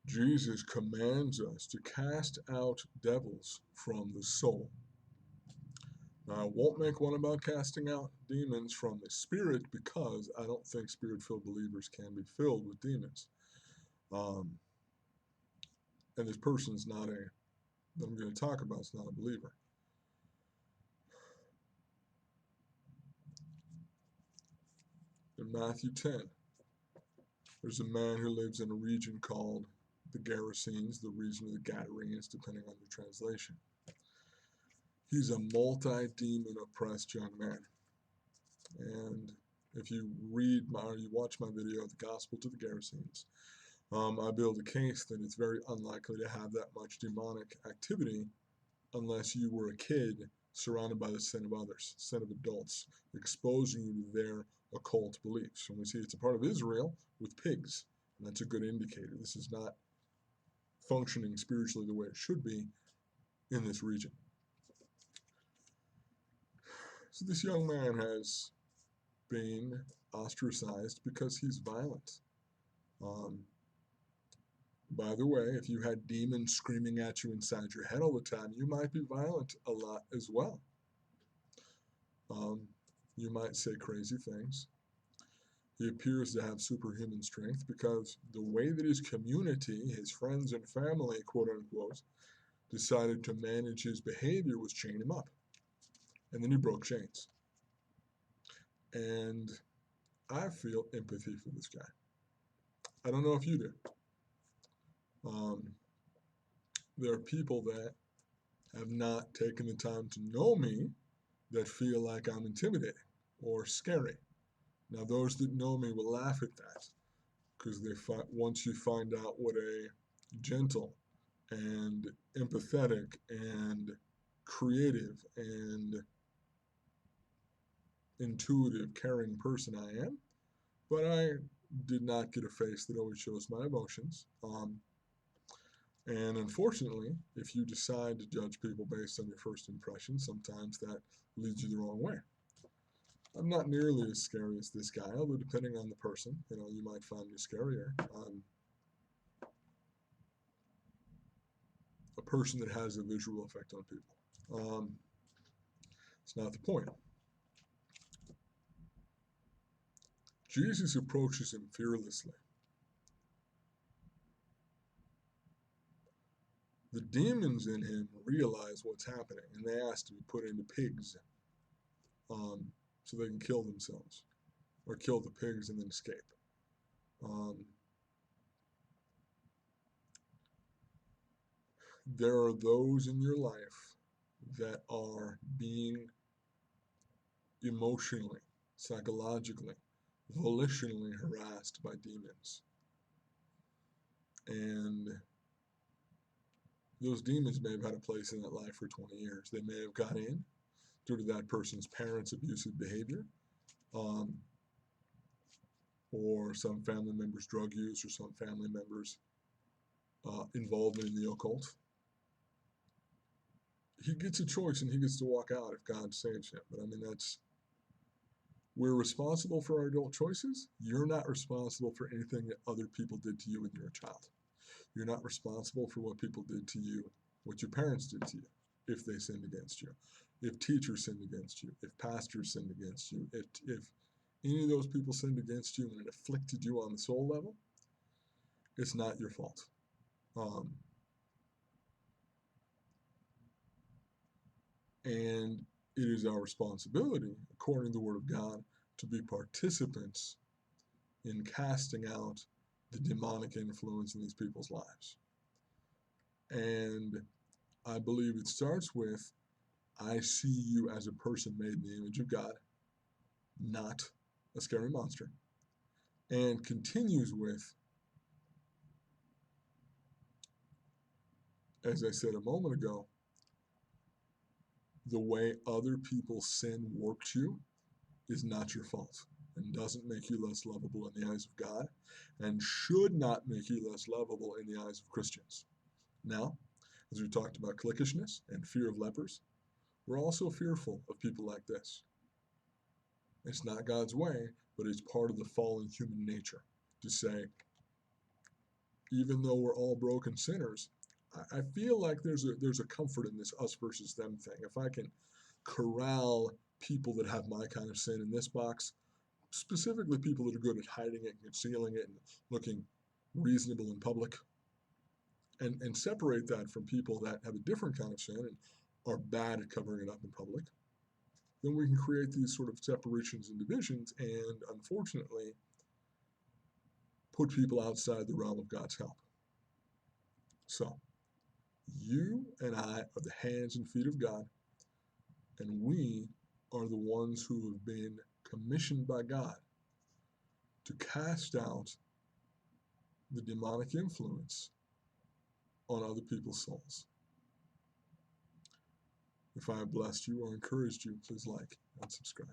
Jesus commands us to cast out devils from the soul. Now, I won't make one about casting out demons from the spirit because I don't think spirit-filled believers can be filled with demons. Um, and this person's not that I'm going to talk about is not a believer. In Matthew 10, there's a man who lives in a region called the Gerasenes, the region of the Gadarenes, depending on your translation. He's a multi-demon oppressed young man. And if you read or you watch my video, The Gospel to the Gerasenes, I build a case that it's very unlikely to have that much demonic activity unless you were a kid surrounded by the sin of others, sin of adults, exposing you to their occult beliefs. And we see it's a part of Israel with pigs, and that's a good indicator. This is not functioning spiritually the way it should be in this region. So this young man has been ostracized because he's violent. By the way, if you had demons screaming at you inside your head all the time, you might be violent a lot as well. You might say crazy things. He appears to have superhuman strength because the way that his community, his friends and family, quote unquote, decided to manage his behavior was chain him up. And then he broke chains. And I feel empathy for this guy. I don't know if you do. There are people that have not taken the time to know me that feel like I'm intimidating or scary. Now, those that know me will laugh at that because once you find out what a gentle and empathetic and creative and intuitive, caring person I am, but I did not get a face that always shows my emotions. And unfortunately, if you decide to judge people based on your first impression, sometimes that leads you the wrong way. I'm not nearly as scary as this guy, although depending on the person, you might find me scarier. A person that has a visual effect on people. It's not the point. Jesus approaches him fearlessly. The demons in him realize what's happening, and they ask to be put into pigs so they can kill themselves, or kill the pigs and then escape. There are those in your life that are being emotionally, psychologically, volitionally harassed by demons. And those demons may have had a place in that life for 20 years. They may have got in due to that person's parents' abusive behavior, or some family member's drug use, or some family member's involvement in the occult. He gets a choice and he gets to walk out if God saves him. But I mean, we're responsible for our adult choices. You're not responsible for anything that other people did to you when you were a child. You're not responsible for what people did to you, what your parents did to you, if they sinned against you, if teachers sinned against you, if pastors sinned against you, if any of those people sinned against you and it afflicted you on the soul level, it's not your fault. And it is our responsibility, according to the Word of God, to be participants in casting out the demonic influence in these people's lives. And I believe it starts with, I see you as a person made in the image of God, not a scary monster, and continues with, as I said a moment ago, the way other people's sin warped you is not your fault and doesn't make you less lovable in the eyes of God and should not make you less lovable in the eyes of Christians. Now, as we talked about cliquishness and fear of lepers, we're also fearful of people like this. It's not God's way, but it's part of the fallen human nature to say, even though we're all broken sinners, I feel like there's a comfort in this us versus them thing. If I can corral people that have my kind of sin in this box, specifically people that are good at hiding it and concealing it and looking reasonable in public, and separate that from people that have a different kind of sin and are bad at covering it up in public, then we can create these sort of separations and divisions and, unfortunately, put people outside the realm of God's help. So, you and I are the hands and feet of God, and we are the ones who have been commissioned by God to cast out the demonic influence on other people's souls. If I have blessed you or encouraged you, please like and subscribe.